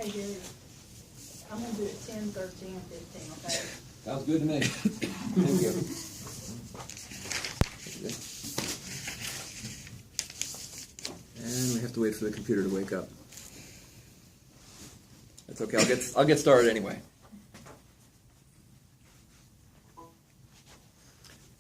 may do, I'm gonna do it 10, 13, and 15, okay? Sounds good to me. Thank you. And we have to wait for the computer to wake up. That's okay. I'll get started anyway.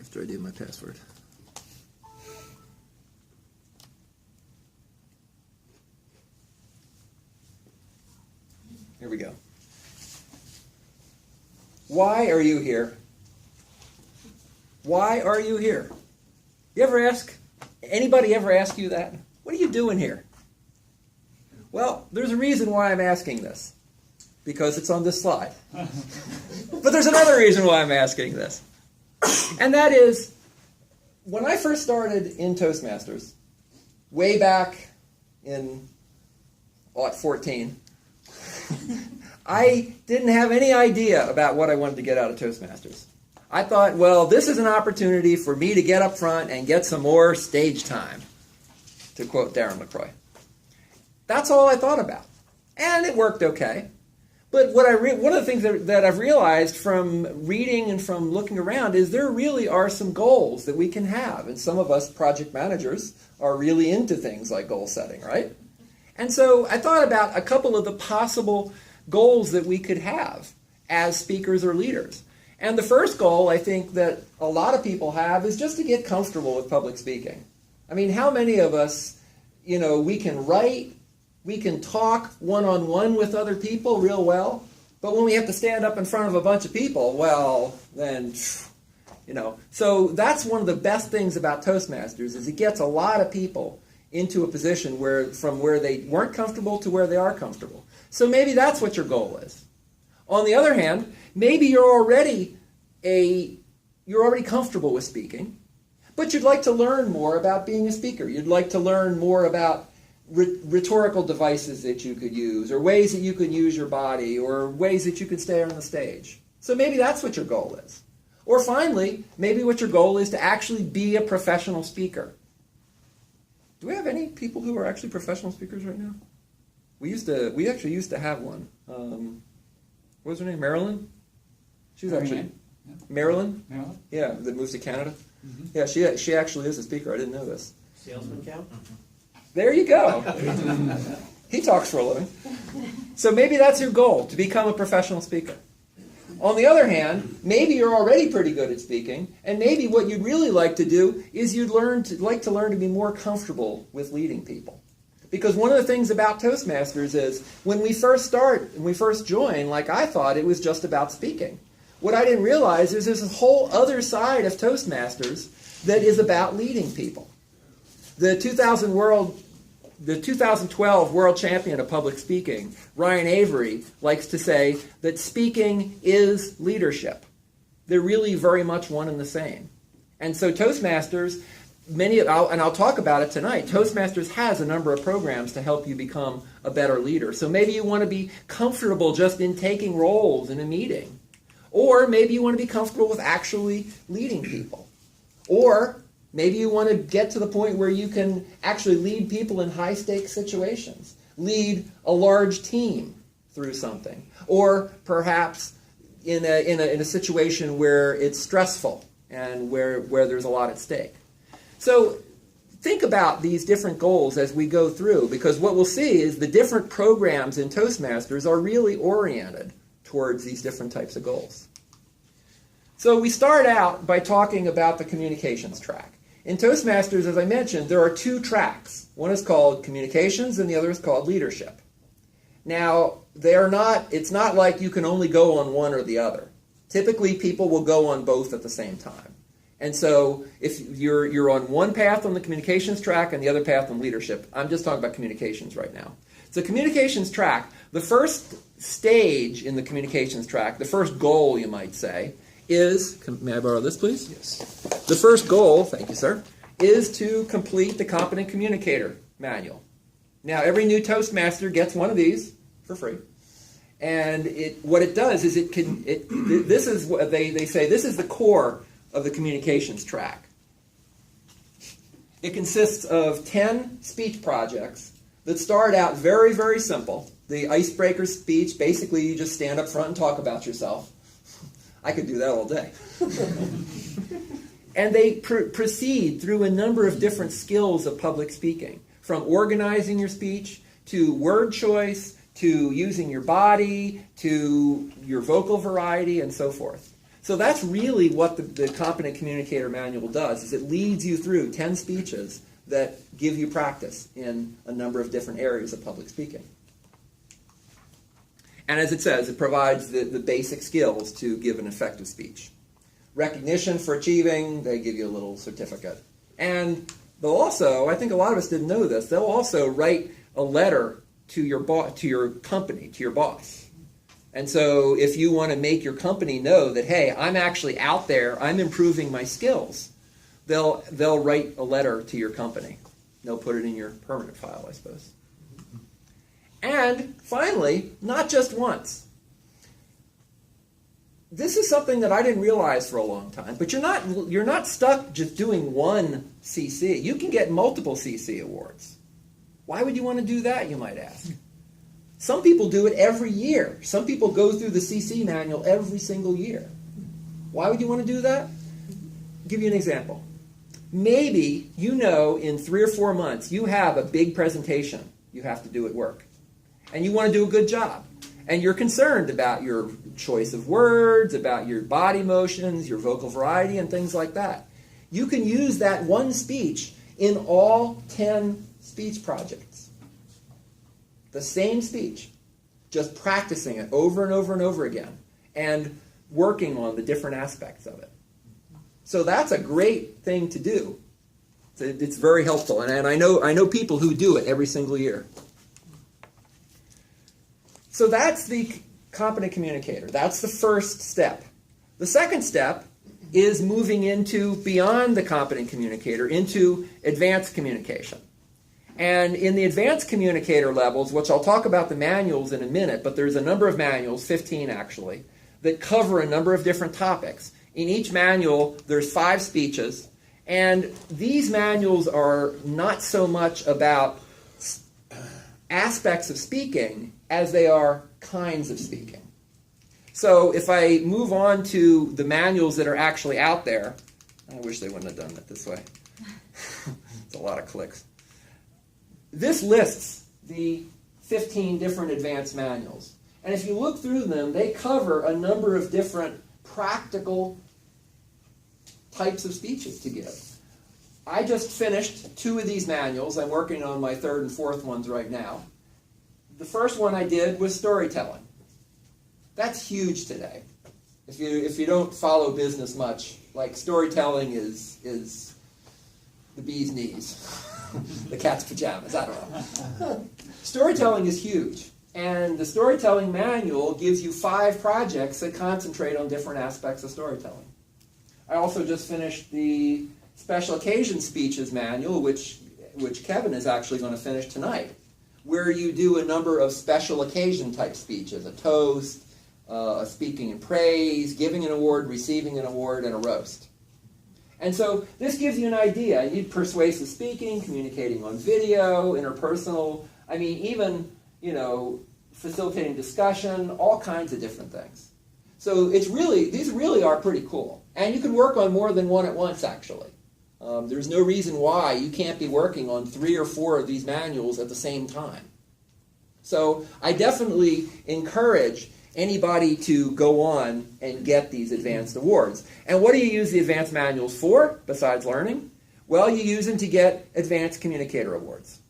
After I do my password. Here we go. Why are you here? Why are you here? Anybody ever ask you that? What are you doing here? Well, there's a reason why I'm asking this. Because it's on this slide. But there's another reason why I'm asking this. And that is, when I first started in Toastmasters, way back in 14, I didn't have any idea about what I wanted to get out of Toastmasters. I thought, well, this is an opportunity for me to get up front and get some more stage time, to quote Darren LaCroix. That's all I thought about. And it worked okay. But one of the things that I've realized from reading and from looking around is there really are some goals that we can have. And some of us project managers are really into things like goal setting, right? And so I thought about a couple of the possible goals that we could have as speakers or leaders. And the first goal I think that a lot of people have is just to get comfortable with public speaking. I mean, how many of us, we can write, we can talk one-on-one with other people real well, but when we have to stand up in front of a bunch of people, well, then, So that's one of the best things about Toastmasters is it gets a lot of people into a position from where they weren't comfortable to where they are comfortable. So maybe that's what your goal is. On the other hand, maybe you're already comfortable with speaking, but you'd like to learn more about being a speaker. You'd like to learn more about rhetorical devices that you could use, or ways that you could use your body, or ways that you could stay on the stage. So maybe that's what your goal is. Or finally, maybe what your goal is to actually be a professional speaker. Do we have any people who are actually professional speakers right now? We actually used to have one. What was her name? Marilyn? She was actually Marilyn? Marilyn? Yeah, that moves to Canada. Mm-hmm. Yeah, she actually is a speaker. I didn't know this. Salesman count? There you go. He talks for a living. So maybe that's your goal, to become a professional speaker. On the other hand, maybe you're already pretty good at speaking, and maybe what you'd really like to do is you'd like to learn to be more comfortable with leading people. Because one of the things about Toastmasters is when we first join, like I thought it was just about speaking. What I didn't realize is there's this whole other side of Toastmasters that is about leading people. The 2012 world champion of public speaking, Ryan Avery, likes to say that speaking is leadership. They're really very much one and the same. And so Toastmasters, I'll talk about it tonight, Toastmasters has a number of programs to help you become a better leader. So maybe you want to be comfortable just in taking roles in a meeting. Or maybe you want to be comfortable with actually leading people. Or maybe you want to get to the point where you can actually lead people in high-stakes situations, lead a large team through something, or perhaps in a situation where it's stressful and where there's a lot at stake. So think about these different goals as we go through, because what we'll see is the different programs in Toastmasters are really oriented towards these different types of goals. So we start out by talking about the communications track. In Toastmasters, as I mentioned, there are two tracks. One is called communications and the other is called leadership. Now, it's not like you can only go on one or the other. Typically, people will go on both at the same time. And so if you're on one path on the communications track and the other path on leadership, I'm just talking about communications right now. So communications track, the first stage in the communications track, the first goal, you might say, is, may I borrow this, please? Yes. The first goal, thank you, sir, is to complete the Competent Communicator Manual. Now, every new Toastmaster gets one of these for free. And what it does is this is what they say, this is the core of the communications track. It consists of 10 speech projects that start out very, very simple. The icebreaker speech, basically you just stand up front and talk about yourself. I could do that all day. And they proceed through a number of different skills of public speaking, from organizing your speech, to word choice, to using your body, to your vocal variety, and so forth. So that's really what the Competent Communicator Manual does, is it leads you through 10 speeches that give you practice in a number of different areas of public speaking. And as it says, it provides the basic skills to give an effective speech. Recognition for achieving, they give you a little certificate. And they'll also, I think a lot of us didn't know this, they'll also write a letter to your company, to your boss. And so if you want to make your company know that, hey, I'm actually out there, I'm improving my skills, they'll write a letter to your company. They'll put it in your permanent file, I suppose. And finally, not just once. This is something that I didn't realize for a long time, but you're not stuck just doing one CC. You can get multiple CC awards. Why would you want to do that, you might ask? Some people do it every year. Some people go through the CC manual every single year. Why would you want to do that? I'll give you an example. Maybe in 3 or 4 months you have a big presentation you have to do at work. And you want to do a good job. And you're concerned about your choice of words, about your body motions, your vocal variety, and things like that. You can use that one speech in all 10 speech projects. The same speech, just practicing it over and over and over again, and working on the different aspects of it. So that's a great thing to do. It's very helpful, and I know people who do it every single year. So that's the competent communicator. That's the first step. The second step is moving into beyond the competent communicator, into advanced communication. And in the advanced communicator levels, which I'll talk about the manuals in a minute, but there's a number of manuals, 15 actually, that cover a number of different topics. In each manual, there's 5 speeches, and these manuals are not so much about aspects of speaking as they are kinds of speaking. So if I move on to the manuals that are actually out there, I wish they wouldn't have done it this way. It's a lot of clicks. This lists the 15 different advanced manuals. And if you look through them, they cover a number of different practical types of speeches to give. I just finished 2 of these manuals. I'm working on my 3rd and 4th ones right now. The first one I did was storytelling. That's huge today. If you don't follow business much, like storytelling is the bee's knees, the cat's pajamas, I don't know. Storytelling is huge. And the storytelling manual gives you 5 projects that concentrate on different aspects of storytelling. I also just finished the special occasion speeches manual, which Kevin is actually going to finish tonight, where you do a number of special occasion type speeches, a toast, a speaking in praise, giving an award, receiving an award, and a roast. And so this gives you an idea. You need persuasive speaking, communicating on video, interpersonal, even, facilitating discussion, all kinds of different things. So these really are pretty cool. And you can work on more than one at once, actually. There's no reason why you can't be working on 3 or 4 of these manuals at the same time. So I definitely encourage anybody to go on and get these advanced awards. And what do you use the advanced manuals for, besides learning? Well, you use them to get advanced communicator awards.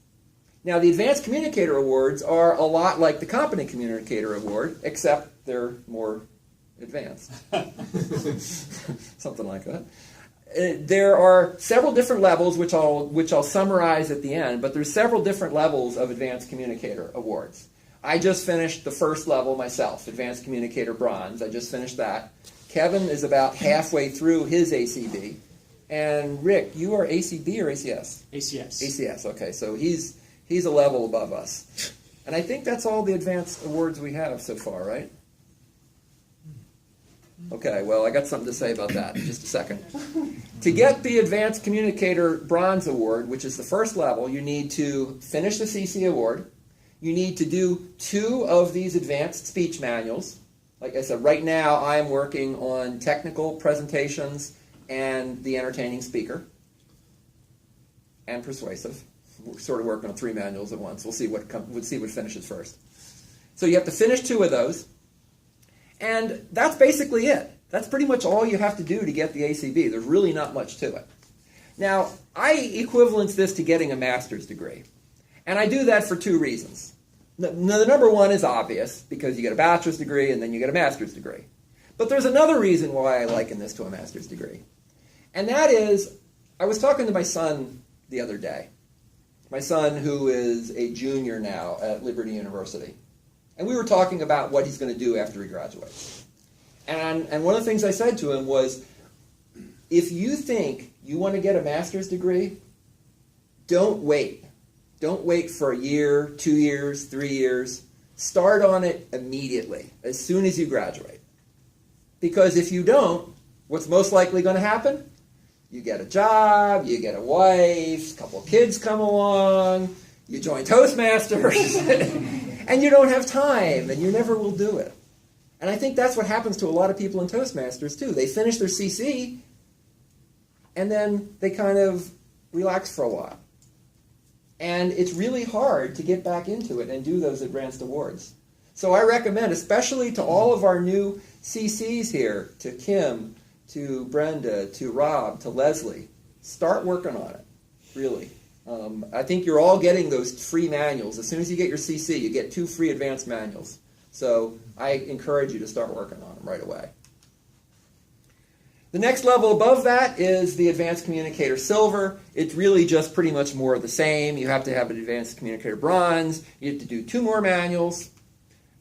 Now, the advanced communicator awards are a lot like the competent communicator award, except they're more advanced. Something like that. There are several different levels, which I'll summarize at the end, but there's several different levels of advanced communicator awards. I just finished the first level myself, Advanced Communicator Bronze. I just finished that. Kevin is about halfway through his ACB. And Rick, you are ACB or ACS? ACS. ACS, okay. So he's a level above us. And I think that's all the advanced awards we have so far, right? Okay, well, I got something to say about that in just a second. To get the Advanced Communicator Bronze Award, which is the first level, you need to finish the CC Award. You need to do 2 of these advanced speech manuals. Like I said, right now I'm working on technical presentations and the entertaining speaker and persuasive. We're sort of working on 3 manuals at once. We'll see what finishes first. So you have to finish 2 of those. And that's basically it. That's pretty much all you have to do to get the ACB. There's really not much to it. Now, I equivalence this to getting a master's degree. And I do that for 2 reasons. The number one is obvious, because you get a bachelor's degree and then you get a master's degree. But there's another reason why I liken this to a master's degree. And that is, I was talking to my son the other day. My son, who is a junior now at Liberty University. And we were talking about what he's going to do after he graduates. And one of the things I said to him was, if you think you want to get a master's degree, don't wait. Don't wait for a year, 2 years, 3 years. Start on it immediately, as soon as you graduate. Because if you don't, what's most likely going to happen? You get a job, you get a wife, a couple of kids come along, you join Toastmasters, and you don't have time, and you never will do it. And I think that's what happens to a lot of people in Toastmasters, too. They finish their CC, and then they kind of relax for a while. And it's really hard to get back into it and do those advanced awards. So I recommend, especially to all of our new CCs here, to Kim, to Brenda, to Rob, to Leslie, start working on it, really. I think you're all getting those free manuals. As soon as you get your CC, you get 2 free advanced manuals. So I encourage you to start working on them right away. The next level above that is the Advanced Communicator Silver. It's really just pretty much more of the same. You have to have an Advanced Communicator Bronze. You have to do 2 more manuals.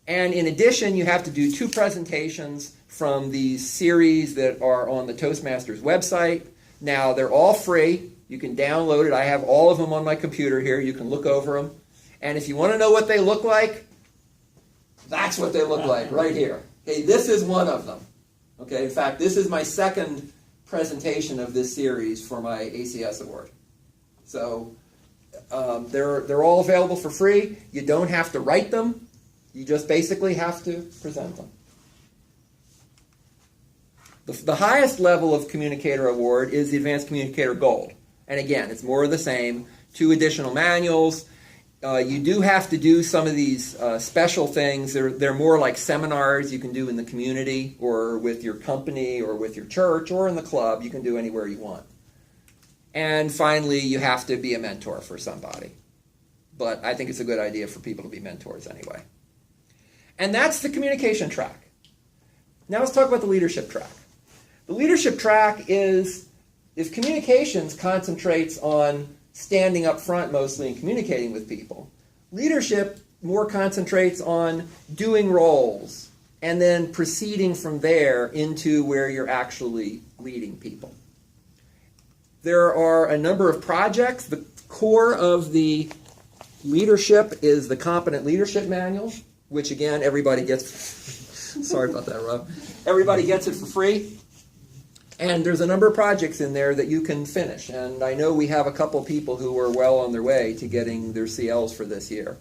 And in addition, you have to do 2 presentations from these series that are on the Toastmasters website. Now, they're all free. You can download it. I have all of them on my computer here. You can look over them. And if you want to know what they look like, that's what they look like right here. Okay, this is one of them. Okay, in fact, this is my second presentation of this series for my ACS award. So they're all available for free. You don't have to write them. You just basically have to present them. The highest level of communicator award is the Advanced Communicator Gold. And again, it's more of the same. 2 additional manuals. You do have to do some of these special things. They're more like seminars you can do in the community or with your company or with your church or in the club. You can do anywhere you want. And finally, you have to be a mentor for somebody. But I think it's a good idea for people to be mentors anyway. And that's the communication track. Now let's talk about the leadership track. The leadership track is, if communications concentrates on standing up front mostly and communicating with people, leadership more concentrates on doing roles and then proceeding from there into where you're actually leading people. There are a number of projects. The core of the leadership is the Competent Leadership Manual, which again, everybody gets. Sorry about that, Rob. Everybody gets it for free. And there's a number of projects in there that you can finish. And I know we have a couple people who are well on their way to getting their CLs for this year.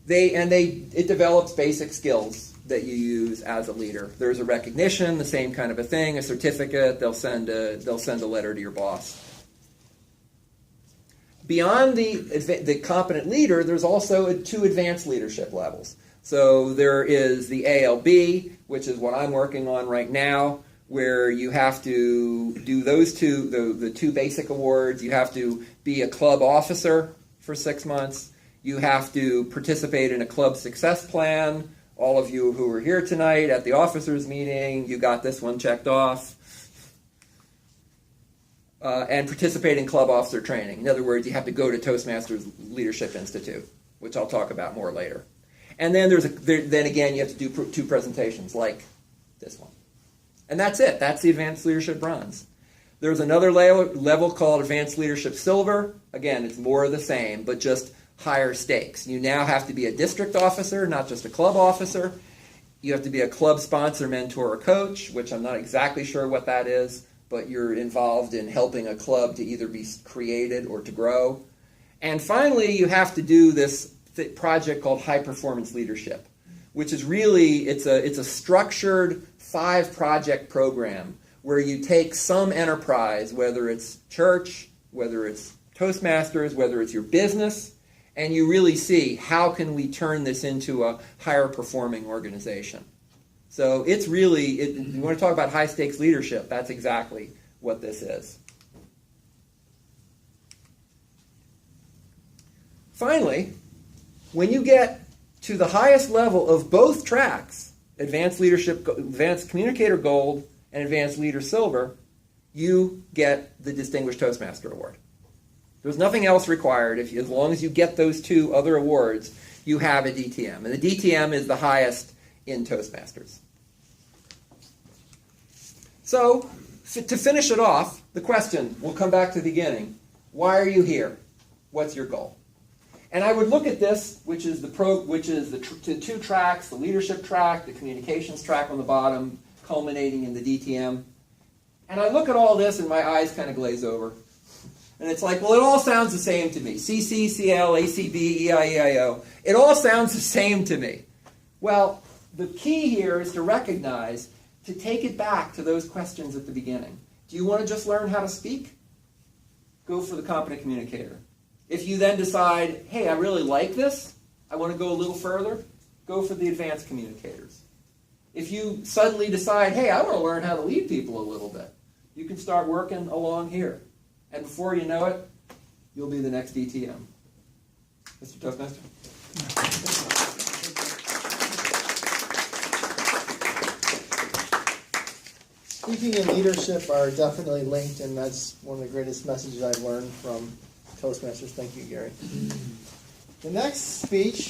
It develops basic skills that you use as a leader. There's a recognition, the same kind of a thing, a certificate. They'll send a letter to your boss. Beyond the competent leader, there's also 2 advanced leadership levels. So there is the ALB, which is what I'm working on right now, where you have to do those 2, the 2 basic awards. You have to be a club officer for 6 months. You have to participate in a club success plan. All of you who were here tonight at the officers meeting, you got this one checked off. And participate in club officer training. In other words, you have to go to Toastmasters Leadership Institute, which I'll talk about more later. And then then again, you have to do 2 presentations like this one. And that's it. That's the Advanced Leadership Bronze. There's another level called Advanced Leadership Silver. Again, it's more of the same, but just higher stakes. You now have to be a district officer, not just a club officer. You have to be a club sponsor, mentor, or coach, which I'm not exactly sure what that is, but you're involved in helping a club to either be created or to grow. And finally, you have to do this project called High Performance Leadership, which is really, it's a structured 5-project program where you take some enterprise, whether it's church, whether it's Toastmasters, whether it's your business, and you really see how can we turn this into a higher performing organization. So it's really, you want to talk about high stakes leadership, that's exactly what this is. Finally, when you get to the highest level of both tracks, Advanced Leadership, Advanced Communicator Gold, and Advanced Leader Silver, you get the Distinguished Toastmaster Award. There's nothing else required. As long as you get those 2 other awards, you have a DTM. And the DTM is the highest in Toastmasters. So, to finish it off, the question, we'll come back to the beginning. Why are you here? What's your goal? And I would look at this, which is the 2 tracks, the leadership track, the communications track on the bottom, culminating in the DTM. And I look at all this and my eyes kind of glaze over. And it's like, well, it all sounds the same to me. CC, CL, ACB, EIEIO. It all sounds the same to me. Well, the key here is to recognize, to take it back to those questions at the beginning. Do you want to just learn how to speak? Go for the competent communicator. If you then decide, hey, I really like this, I want to go a little further, go for the advanced communicators. If you suddenly decide, hey, I want to learn how to lead people a little bit, you can start working along here. And before you know it, you'll be the next DTM. Mr. Toastmaster? Speaking and leadership are definitely linked, and that's one of the greatest messages I've learned from Toastmasters. Thank you, Gary. The next speech